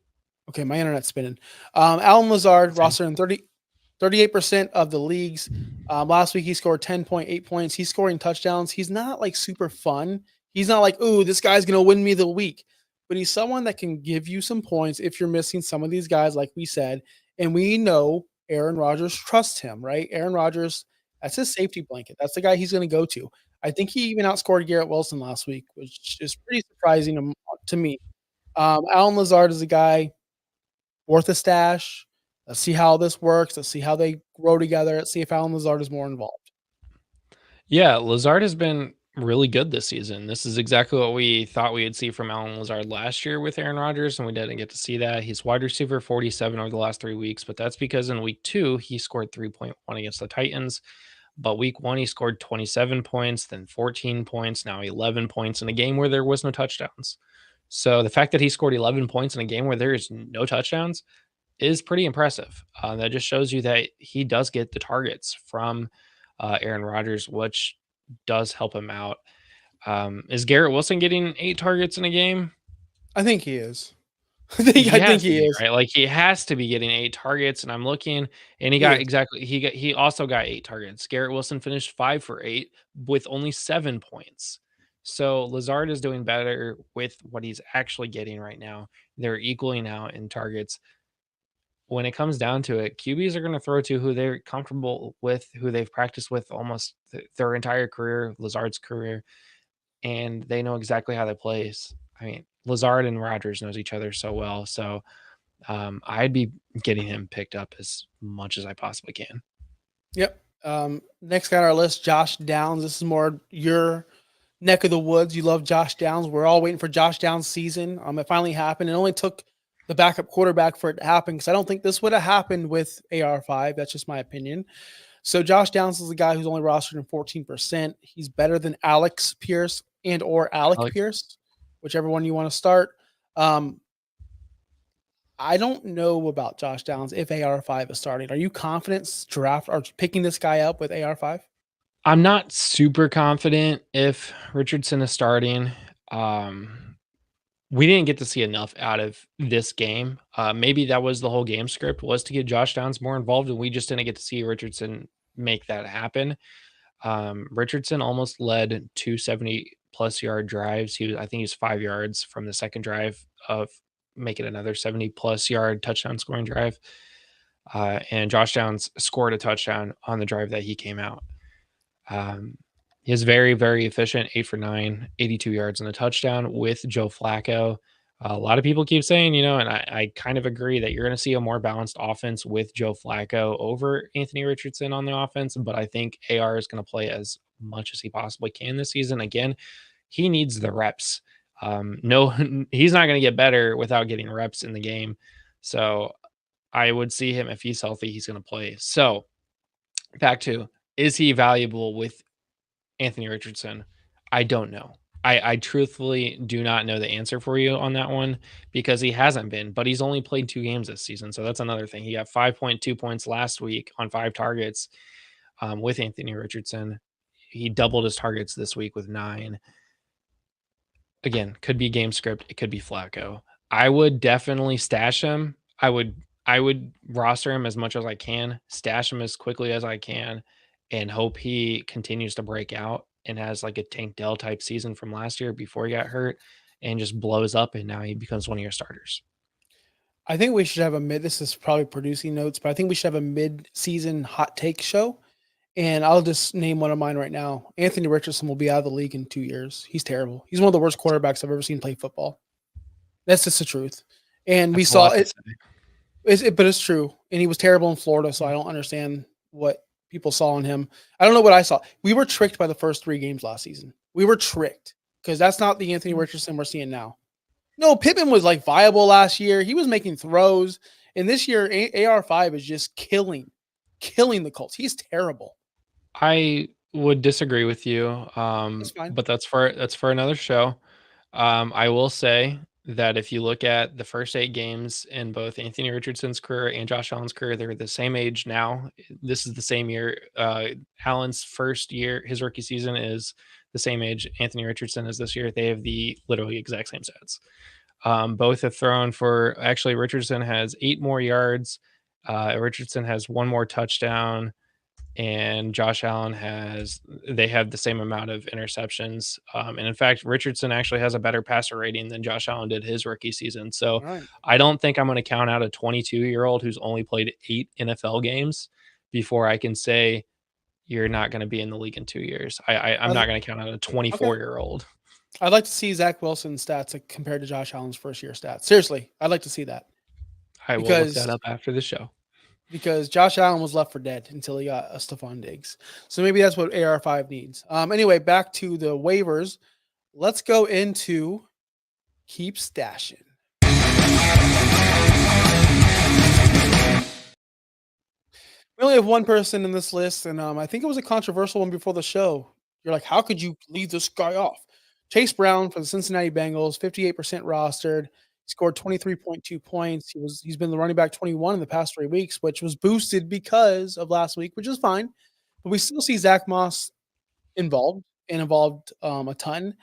S2: Okay, my internet's spinning. Allen Lazard, roster in 38% of the leagues. Last week, he scored 10.8 points. He's scoring touchdowns. He's not like super fun. He's not like, ooh, this guy's going to win me the week. But he's someone that can give you some points if you're missing some of these guys, like we said. And we know Aaron Rodgers trusts him, right? Aaron Rodgers, that's his safety blanket. That's the guy he's going to go to. I think he even outscored Garrett Wilson last week, which is pretty surprising to me. Allen Lazard is a guy worth a stash. Let's see how this works. Let's see how they grow together. Let's see if Allen Lazard is more involved.
S3: Yeah, Lazard has been really good this season. This is exactly what we thought we would see from Allen Lazard last year with Aaron Rodgers, and we didn't get to see that. He's wide receiver 47 over the last 3 weeks, but that's because in week 2, he scored 3.1 against the Titans. But week 1, he scored 27 points, then 14 points, now 11 points in a game where there was no touchdowns. So the fact that he scored 11 points in a game where there is no touchdowns is pretty impressive. That just shows you that he does get the targets from Aaron Rodgers, which does help him out. Is Garrett Wilson getting 8 targets in a game?
S2: I think he is. I think he is.
S3: Right? Like, he has to be getting 8 targets, and I'm looking, and he also got 8 targets. Garrett Wilson finished 5 for 8 with only 7 points. So Lazard is doing better with what he's actually getting right now. They're equaling out in targets. When it comes down to it, QBs are going to throw to who they're comfortable with, who they've practiced with almost their entire career, Lazard's career, and they know exactly how they plays. I mean, Lazard and Rodgers knows each other so well, so I'd be getting him picked up as much as I possibly can.
S2: Yep. Next guy on our list, Josh Downs. This is more your neck of the woods. You love Josh Downs. We're all waiting for Josh Downs' season. It finally happened. It only took the backup quarterback for it to happen, because I don't think this would have happened with AR5. That's just my opinion. So Josh Downs is the guy who's only rostered in 14%. He's better than Alex Pierce and or Alec Pierce, whichever one you want to start. I don't know about Josh Downs if AR5 is starting. Are you confident picking this guy up with AR5?
S3: I'm not super confident if Richardson is starting. We didn't get to see enough out of this game. Maybe that was the whole game script, was to get Josh Downs more involved, and we just didn't get to see Richardson make that happen. Richardson almost led 270+ yard drives. I think he was 5 yards from the second drive of making another 70+ yard touchdown scoring drive. And Josh Downs scored a touchdown on the drive that he came out. He is very, very efficient, 8 for 9, 82 yards and a touchdown with Joe Flacco. A lot of people keep saying, and I kind of agree that you're going to see a more balanced offense with Joe Flacco over Anthony Richardson on the offense, but I think AR is going to play as much as he possibly can this season. Again, he needs the reps. No, he's not going to get better without getting reps in the game. So I would see him, if he's healthy, he's going to play. So back to, is he valuable with Anthony Richardson? I don't know. I truthfully do not know the answer for you on that one, because he hasn't been, but he's only played 2 games this season. So that's another thing. He got 5.2 points last week on 5 targets with Anthony Richardson. He doubled his targets this week with 9. Again, could be game script. It could be Flacco. I would definitely stash him. I would roster him as much as I can, stash him as quickly as I can, and hope he continues to break out and has like a Tank Dell type season from last year before he got hurt and just blows up, and now he becomes one of your starters.
S2: I think we should have this is probably producing notes, but I think we should have a mid-season hot take show. And I'll just name one of mine right now. Anthony Richardson will be out of the league in 2 years. He's terrible. He's one of the worst quarterbacks I've ever seen play football. That's just the truth. And we saw it, but it's true. And he was terrible in Florida, so I don't understand what people saw in him. I don't know what I saw. We were tricked by the first 3 games last season. We were tricked, because that's not the Anthony Richardson we're seeing now. No, Pittman was like viable last year. He was making throws. And this year, AR5 is just killing the Colts. He's terrible.
S3: I would disagree with you, but that's for another show. I will say that if you look at the first 8 games in both Anthony Richardson's career and Josh Allen's career, they're the same age now. This is the same year. Allen's first year, his rookie season, is the same age Anthony Richardson is this year. They have the literally exact same stats. Both have thrown for, actually, Richardson has 8 more yards. Richardson has 1 more touchdown. And Josh Allen they have the same amount of interceptions. And in fact, Richardson actually has a better passer rating than Josh Allen did his rookie season. So right. I don't think I'm going to count out a 22-year-old who's only played 8 NFL games before I can say you're not going to be in the league in 2 years. I'm not going to count out a 24-year-old. Okay.
S2: I'd like to see Zach Wilson's stats compared to Josh Allen's first-year stats. Seriously, I'd like to see that.
S3: I will look that up after the show.
S2: Because Josh Allen was left for dead until he got a Stephon Diggs. So maybe that's what AR5 needs. Anyway, back to the waivers. Let's go into keep stashing. We only have one person in this list, and I think it was a controversial one before the show. You're like, how could you leave this guy off? Chase Brown for the Cincinnati Bengals, 58% rostered. He scored 23.2 points. He's been the running back 21 in the past 3 weeks, which was boosted because of last week, which is fine. But we still see Zach Moss involved a ton.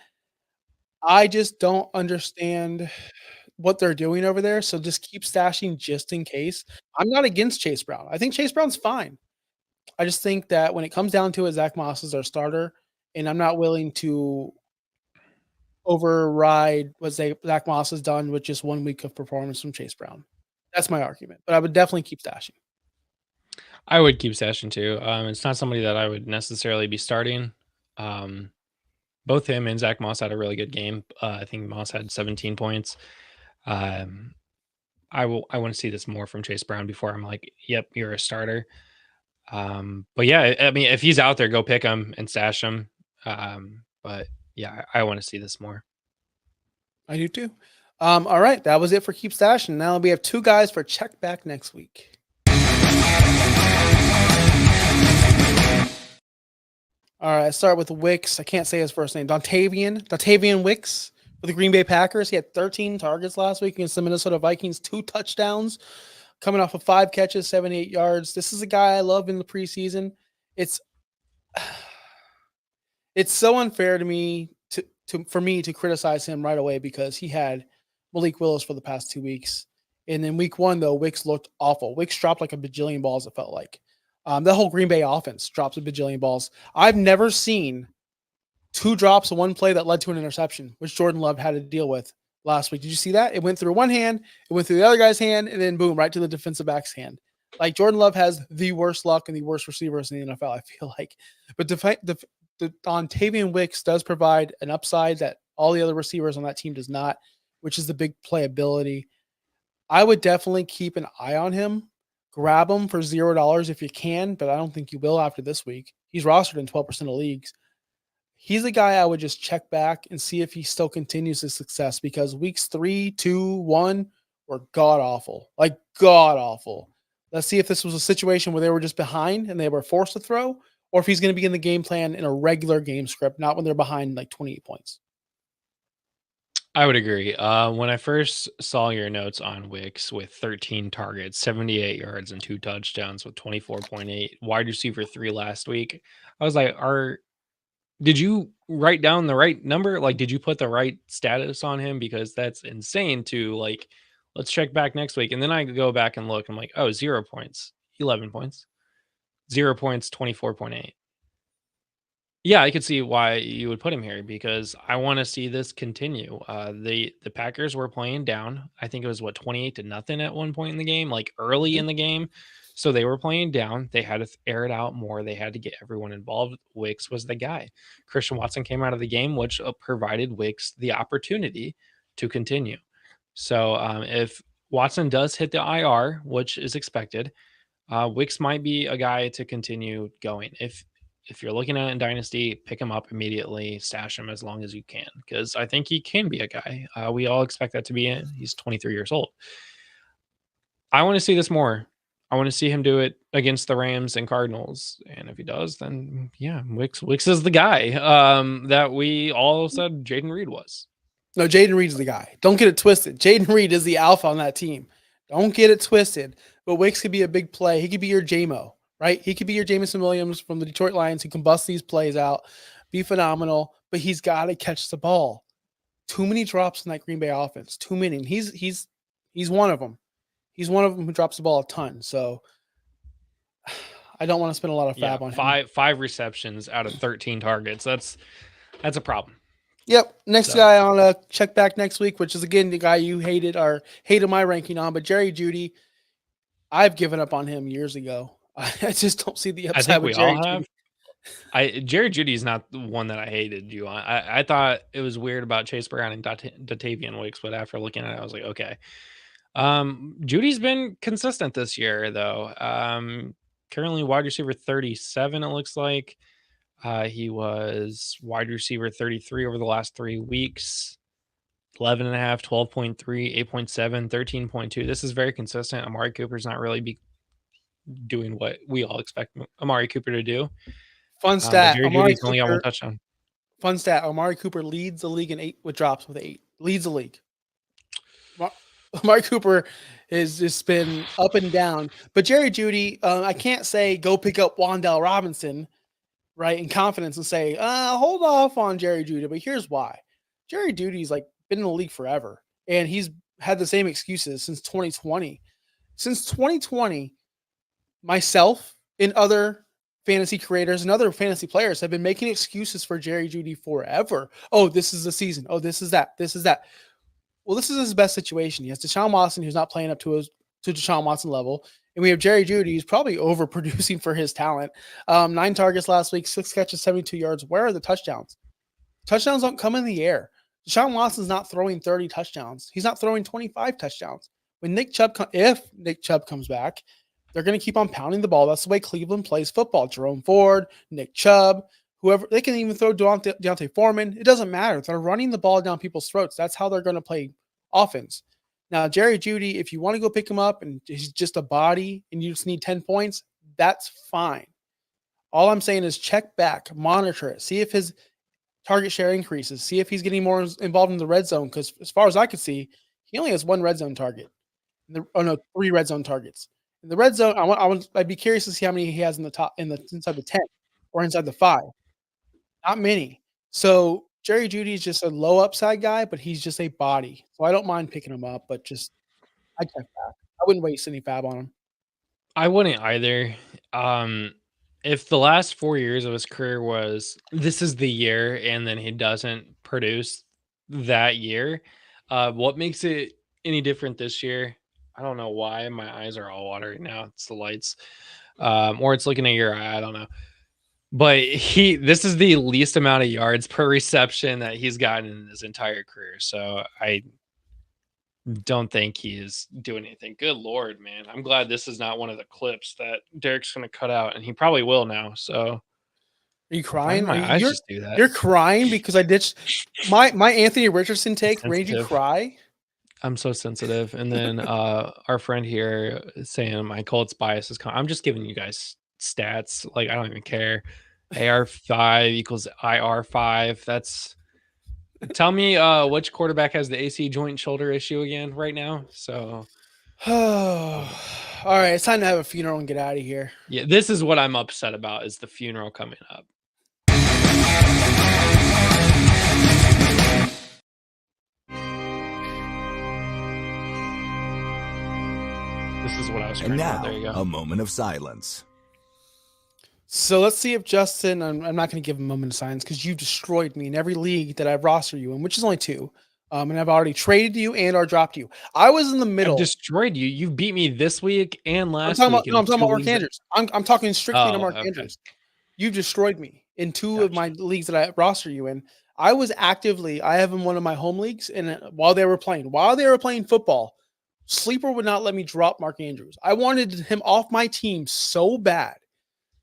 S2: I just don't understand what they're doing over there. So just keep stashing just in case. I'm not against Chase Brown. I think Chase Brown's fine. I just think that when it comes down to it, Zach Moss is our starter, and I'm not willing to override what Zach Moss has done with just 1 week of performance from Chase Brown. That's my argument, but I would definitely keep stashing.
S3: I would keep stashing too. It's not somebody that I would necessarily be starting. Both him and Zach Moss had a really good game. I think Moss had 17 points. I want to see this more from Chase Brown before I'm like, yep, you're a starter. But yeah, I mean, if he's out there, go pick him and stash him. But yeah, I want to see this more.
S2: I do too. All right, that was it for keep stashing. Now we have 2 guys for check back next week. All right, I start with Wicks. I can't say his first name. Dontavian Wicks for the Green Bay Packers. He had 13 targets last week against the Minnesota Vikings, 2 touchdowns, coming off of 5 catches, 78 yards. This is a guy I love in the preseason. It's so unfair to me for me to criticize him right away because he had Malik Willis for the past 2 weeks. And then week 1, though, Wicks looked awful. Wicks dropped like a bajillion balls, it felt like. The whole Green Bay offense drops a bajillion balls. I've never seen 2 drops in one play that led to an interception, which Jordan Love had to deal with last week. Did you see that? It went through one hand, it went through the other guy's hand, and then boom, right to the defensive back's hand. Like Jordan Love has the worst luck and the worst receivers in the NFL, I feel like. But the Dontavian Wicks does provide an upside that all the other receivers on that team does not, which is the big playability. I would definitely keep an eye on him. Grab him for $0 if you can, but I don't think you will after this week. He's rostered in 12% of leagues. He's a guy I would just check back and see if he still continues his success because weeks 3, 2, 1 were god-awful. Like, god-awful. Let's see if this was a situation where they were just behind and they were forced to throw, or if he's going to be in the game plan in a regular game script, not when they're behind like 28 points.
S3: I would agree. When I first saw your notes on Wicks with 13 targets, 78 yards, and 2 touchdowns with 24.8, wide receiver 3 last week, I was like, did you write down the right number? Like, did you put the right status on him? Because that's insane to like, let's check back next week. And then I go back and look, I'm like, oh, 0 points, 11 points, 0 points, 24.8. Yeah, I could see why you would put him here because I want to see this continue. The Packers were playing down. I think it was 28-0 at one point in the game, like early in the game. So they were playing down. They had to air it out more. They had to get everyone involved. Wicks was the guy. Christian Watson came out of the game, which provided Wicks the opportunity to continue. So if Watson does hit the IR, which is expected, Wicks might be a guy to continue going. If you're looking at it in Dynasty, pick him up immediately, stash him as long as you can, because I think he can be a guy. We all expect that to be in. He's 23 years old. I want to see this more. I want to see him do it against the Rams and Cardinals. And if he does, then yeah, Wicks is the guy that we all said Jaden Reed was.
S2: No, Jaden Reed's the guy. Don't get it twisted. Jaden Reed is the alpha on that team. Don't get it twisted. But Wicks could be a big play. He could be your JMO. Right? He could be your Jameson Williams from the Detroit Lions who can bust these plays out, be phenomenal, but he's got to catch the ball. Too many drops in that Green Bay offense. Too many. He's one of them. He's one of them who drops the ball a ton. So I don't want to spend a lot of fab on him.
S3: Five receptions out of 13 targets. That's a problem.
S2: Yep. Next guy I want to check back next week, which is again the guy you hated my ranking on, but Jerry Jeudy. I've given up on him years ago. I just don't see the upside.
S3: I think we all have. Jerry Jeudy is not the one that I hated you on. I thought it was weird about Chase Brown and Dontavian Wicks, but after looking at it, I was like, okay. Judy's been consistent this year, though. Currently wide receiver 37, it looks like. He was wide receiver 33 over the last 3 weeks. 11.5, 12.3, 8.7, 13.2. This is very consistent. Amari Cooper's not really doing what we all expect Amari Cooper to do.
S2: Fun stat.
S3: Amari Cooper only got 1 touchdown.
S2: Fun stat. Amari Cooper leads the league in 8 with drops with 8. Leads the league. Amari Cooper has just been up and down. But Jerry Jeudy, I can't say go pick up Wan'Dale Robinson, right, in confidence and say, hold off on Jerry Jeudy. But here's why. Jerry Jeudy's like been in the league forever, and he's had the same excuses since 2020. Since 2020, myself and other fantasy creators and other fantasy players have been making excuses for Jerry Jeudy forever. Oh, this is the season. Oh, this is that. This is that. Well, this is his best situation. He has Deshaun Watson, who's not playing up to Deshaun Watson level. And we have Jerry Jeudy, who's probably overproducing for his talent. 9 targets last week, 6 catches, 72 yards. Where are the touchdowns? Touchdowns don't come in the air. Deshaun Watson's not throwing 30 touchdowns. He's not throwing 25 touchdowns. If Nick Chubb comes back, they're going to keep on pounding the ball. That's the way Cleveland plays football. Jerome Ford, Nick Chubb, whoever. They can even throw Deontay Foreman. It doesn't matter. They're running the ball down people's throats. That's how they're going to play offense. Now, Jerry Jeudy, if you want to go pick him up and he's just a body and you just need 10 points, that's fine. All I'm saying is check back, monitor it, see if his target share increases, see if he's getting more involved in the red zone. Because as far as I could see, he only has one red zone target. No, 3 red zone targets. In the red zone, I'd be curious to see how many he has in the top inside the 10 or inside the 5. Not many. So Jerry Jeudy is just a low upside guy, but he's just a body. So I don't mind picking him up, but just I check back. I wouldn't waste any fab on him.
S3: I wouldn't either. If the last 4 years of his career was this is the year and then he doesn't produce that year, what makes it any different this year? I don't know why my eyes are all watery now. It's the lights. Or it's looking at your eye. I don't know. But this is the least amount of yards per reception that he's gotten in his entire career. So I don't think he is doing anything. Good Lord, man. I'm glad this is not one of the clips that Derek's going to cut out, and he probably will now. So
S2: Are you
S3: why did
S2: crying?
S3: my eyes just do that?
S2: You're crying because I ditched my Anthony Richardson take made you cry?
S3: I'm so sensitive. And then our friend here is saying my Colts bias is I'm just giving you guys stats. Like, I don't even care. AR5 equals IR5. That's tell me which quarterback has the AC joint shoulder issue again right now. So
S2: All right, it's time to have a funeral and get out of here.
S3: Yeah, this is what I'm upset about is the funeral coming up. This is what I was trying
S1: And
S3: to
S1: now,
S3: do. There you go.
S1: a moment of silence.
S2: So let's see if Justin, I'm not going to give him a moment of silence because you've destroyed me in every league that I've rostered you in, which is only 2. And I've already traded you and or dropped you. I was in the middle.
S3: I've destroyed you. You beat me this week and last
S2: week.
S3: I'm
S2: talking about Mark Andrews. I'm talking strictly to Mark
S3: okay.
S2: Andrews. You've destroyed me in 2 of my leagues that I roster you in. I was I have in one of my home leagues, and while they were playing football, Sleeper would not let me drop Mark Andrews. I wanted him off my team so bad.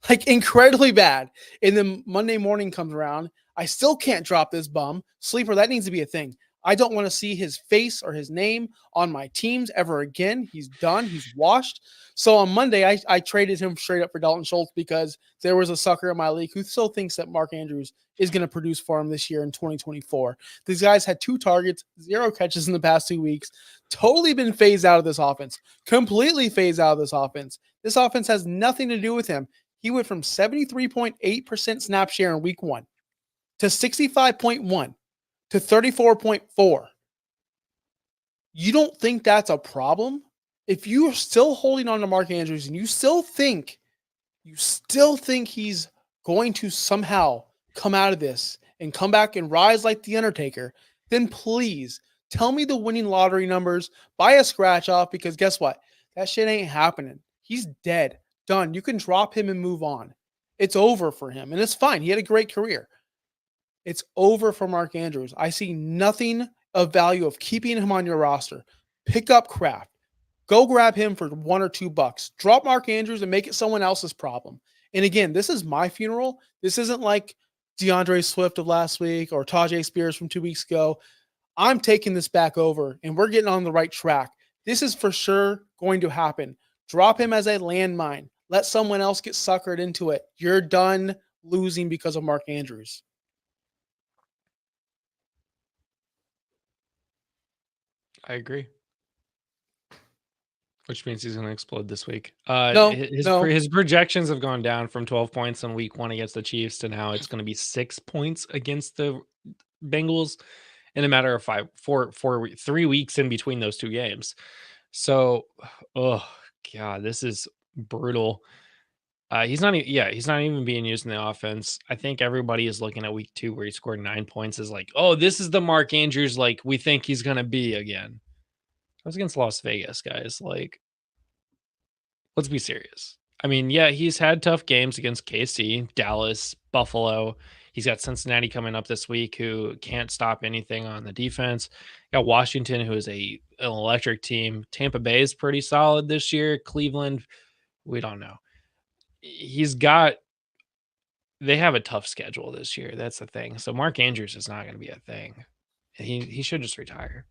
S2: Like incredibly bad. And then Monday morning comes around. I still can't drop this bum. Sleeper, that needs to be a thing. I don't want to see his face or his name on my teams ever again. He's done. He's washed. So on Monday, I traded him straight up for Dalton Schultz because there was a sucker in my league who still thinks that Mark Andrews is going to produce for him this year in 2024. These guys had 2 targets, 0 catches in the past 2 weeks. Totally been phased out of this offense. Completely phased out of this offense. This offense has nothing to do with him. He went from 73.8% snap share in week 1 to 65.1 to 34.4. You don't think that's a problem? If you're still holding on to Mark Andrews and you still think he's going to somehow come out of this and come back and rise like the Undertaker, then please tell me the winning lottery numbers, buy a scratch off, because guess what? That shit ain't happening. He's dead. Done. You can drop him and move on. It's over for him, and it's fine. He had a great career. It's over for Mark Andrews. I see nothing of value of keeping him on your roster. Pick up Kraft. Go grab him for $1 or $2. Drop Mark Andrews and make it someone else's problem. And again, this is my funeral. This isn't like DeAndre Swift of last week or Tajay Spears from 2 weeks ago. I'm taking this back over, and we're getting on the right track. This is for sure going to happen. Drop him as a landmine. Let someone else get suckered into it. You're done losing because of Mark Andrews.
S3: I agree. Which means he's going to explode this week.
S2: No.
S3: His projections have gone down from 12 points in week 1 against the Chiefs to now it's going to be 6 points against the Bengals in a matter of 3 weeks in between those 2 games. So, oh God, this is brutal. He's not even being used in the offense. I think everybody is looking at week 2 where he scored 9 points is like, oh, this is the Mark Andrews like we think he's going to be again. I was against Las Vegas, guys. Like, let's be serious. I mean, yeah, he's had tough games against KC, Dallas, Buffalo. He's got Cincinnati coming up this week who can't stop anything on the defense. Got Washington, who is an electric team. Tampa Bay is pretty solid this year. Cleveland, we don't know. They have a tough schedule this year. That's the thing. So Mark Andrews is not going to be a thing. He should just retire.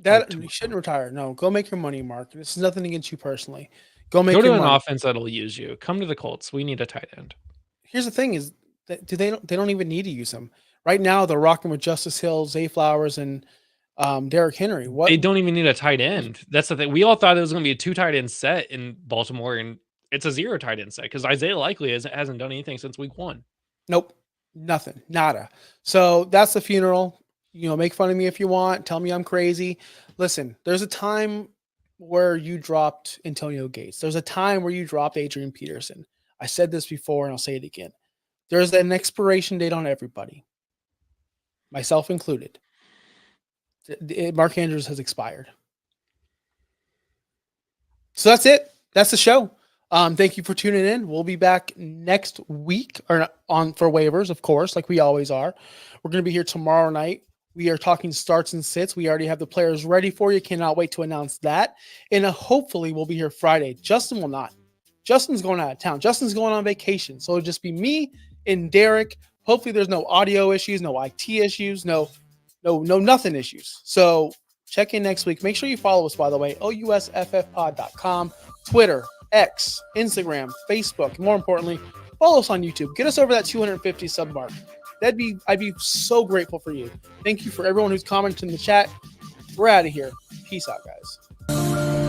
S2: You shouldn't retire. No, go make your money, Mark. This is nothing against you personally. Go
S3: to
S2: your
S3: an
S2: money.
S3: Offense that'll use you. Come to the Colts. We need a tight end.
S2: here's the thing: is that they don't even need to use him right now. They're rocking with Justice Hill, Zay Flowers, and Derrick Henry. What
S3: They don't even need a tight end. That's the thing. We all thought it was going to be a 2 tight end set in Baltimore, and it's a 0 tight end set because Isaiah Likely hasn't done anything since week 1.
S2: Nope, nothing, nada. So that's the funeral. Make fun of me if you want. Tell me I'm crazy. Listen, there's a time where you dropped Antonio Gates. There's a time where you dropped Adrian Peterson. I said this before, and I'll say it again. There's an expiration date on everybody, myself included. Mark Andrews has expired. So that's it. That's the show. Thank you for tuning in. We'll be back next week for waivers, of course, like we always are. We're going to be here tomorrow night. We are talking starts and sits. We already have the players ready for you. Cannot wait to announce that. And hopefully we'll be here Friday. Justin will not. Justin's going out of town. Justin's going on vacation. So it'll just be me and Derek. Hopefully there's no audio issues, no IT issues, no nothing issues. So check in next week. Make sure you follow us, by the way, ousffpod.com, Twitter, X, Instagram, Facebook. More importantly, follow us on YouTube. Get us over that 250 sub mark. I'd be so grateful for you. Thank you for everyone who's commented in the chat. We're out of here. Peace out, guys.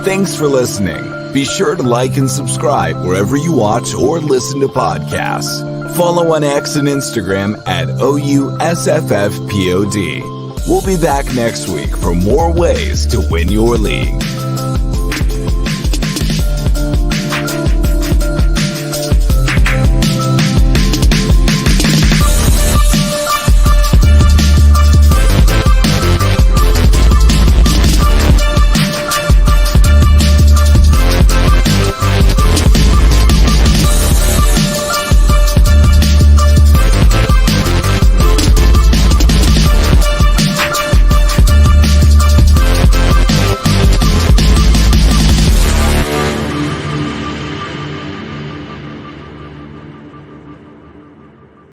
S1: Thanks for listening. Be sure to like and subscribe wherever you watch or listen to podcasts. Follow on X and Instagram at OUSFFPOD. We'll be back next week for more ways to win your league.